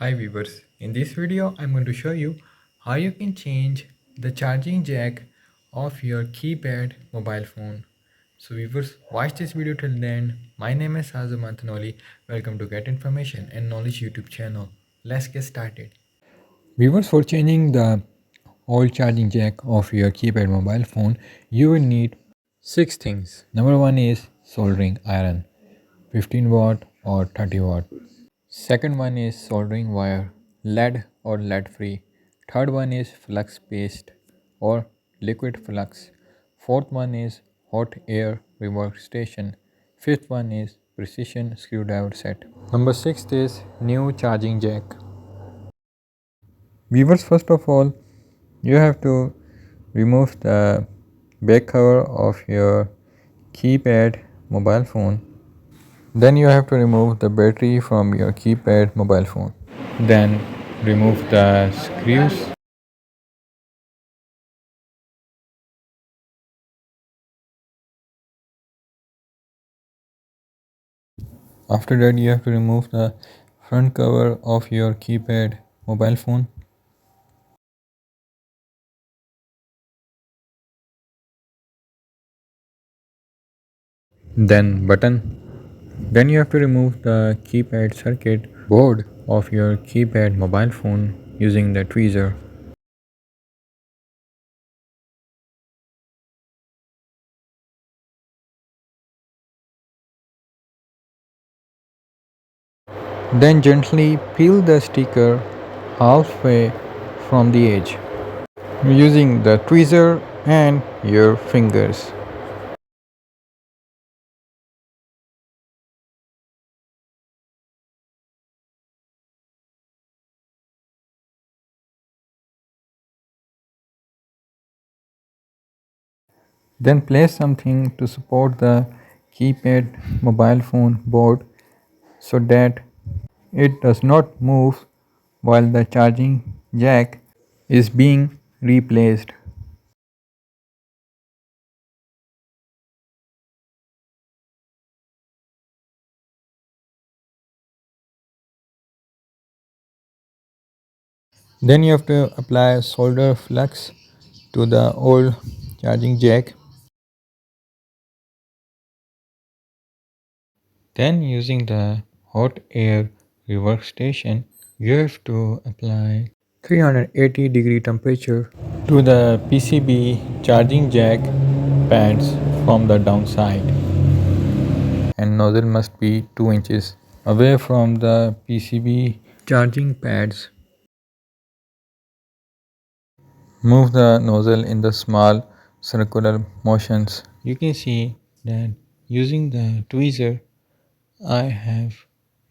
Hi viewers, in this video I'm going to show you how you can change the charging jack of your keypad mobile phone. So viewers, watch this video till the end. My name is Azam Antonoli. Welcome to Get Information and Knowledge YouTube channel. Let's get started. Viewers, for changing the old charging jack of your keypad mobile phone, you will need 6 things. Number 1 is soldering iron, 15 watt or 30 watt. Second one is soldering wire, lead or lead free. Third one is flux paste or liquid flux. Fourth one is hot air reverse station. Fifth one is precision screwdriver set. Number 6 is new charging jack. Viewers, first of all, you have to remove the back cover of your keypad mobile phone. Then you have to remove the battery from your keypad mobile phone. Then remove the screws. After that, you have to remove the front cover of your keypad mobile phone. Then button. Then you have to remove the keypad circuit board of your keypad mobile phone using the tweezer. Then gently peel the sticker halfway from the edge using the tweezer and your fingers. Then place something to support the keypad mobile phone board so that it does not move while the charging jack is being replaced. Then you have to apply solder flux to the old charging jack. Then using the hot air reverse station, you have to apply 380-degree temperature to the PCB charging jack pads from the downside, and nozzle must be 2 inches away from the PCB charging pads. Move the nozzle in the small circular motions. You can see that using the tweezer I have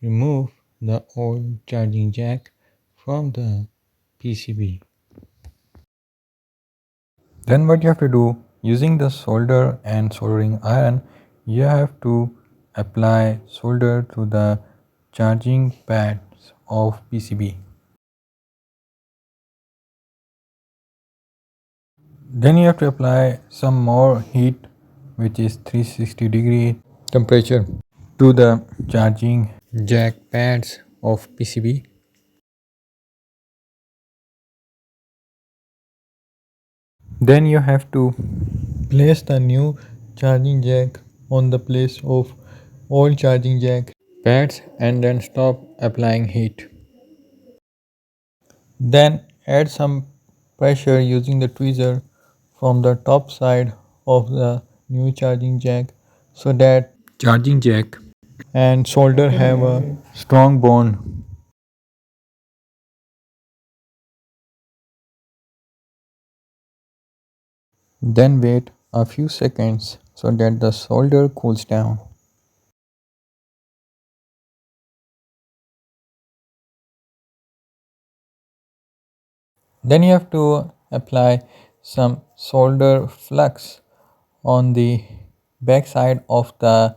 removed the old charging jack from the PCB. Then what you have to do, using the solder and soldering iron, you have to apply solder to the charging pads of PCB. Then you have to apply some more heat, which is 360-degree temperature, to the charging jack pads of PCB. Then you have to place the new charging jack on the place of old charging jack pads and then stop applying heat. Then add some pressure using the tweezer from the top side of the new charging jack so that charging jack and solder have a strong bond. Then wait a few seconds so that the solder cools down. Then you have to apply some solder flux on the back side of the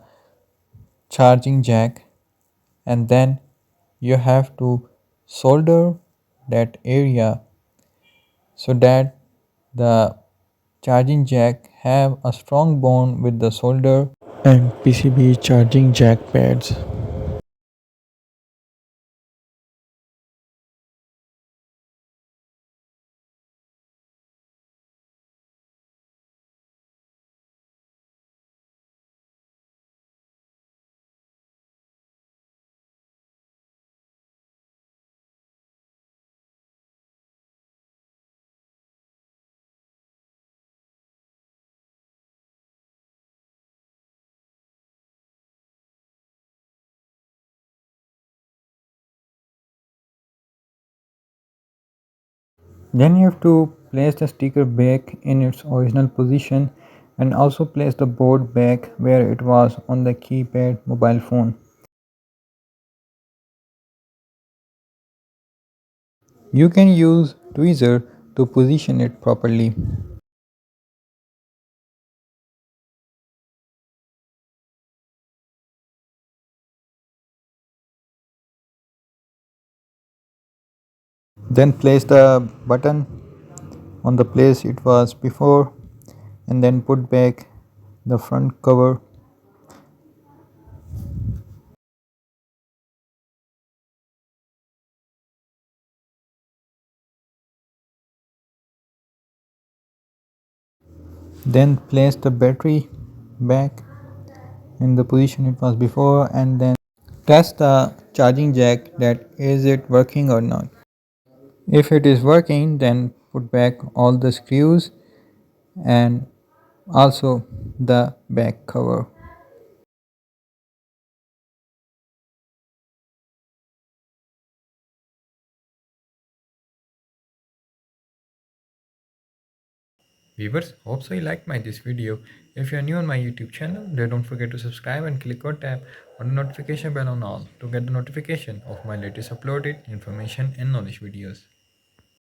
charging jack, and then you have to solder that area so that the charging jack have a strong bond with the solder and PCB charging jack pads. Then you have to place the sticker back in its original position and also place the board back where it was on the keypad mobile phone. You can use tweezer to position it properly. Then place the button on the place it was before and then put back the front cover. Then place the battery back in the position it was before and then test the charging jack that is it working or not. If it is working, then put back all the screws and also the back cover. Viewers, hope so you liked this video. If you are new on my YouTube channel, then don't forget to subscribe and click or tap on the notification bell on all to get the notification of my latest uploaded information and knowledge videos.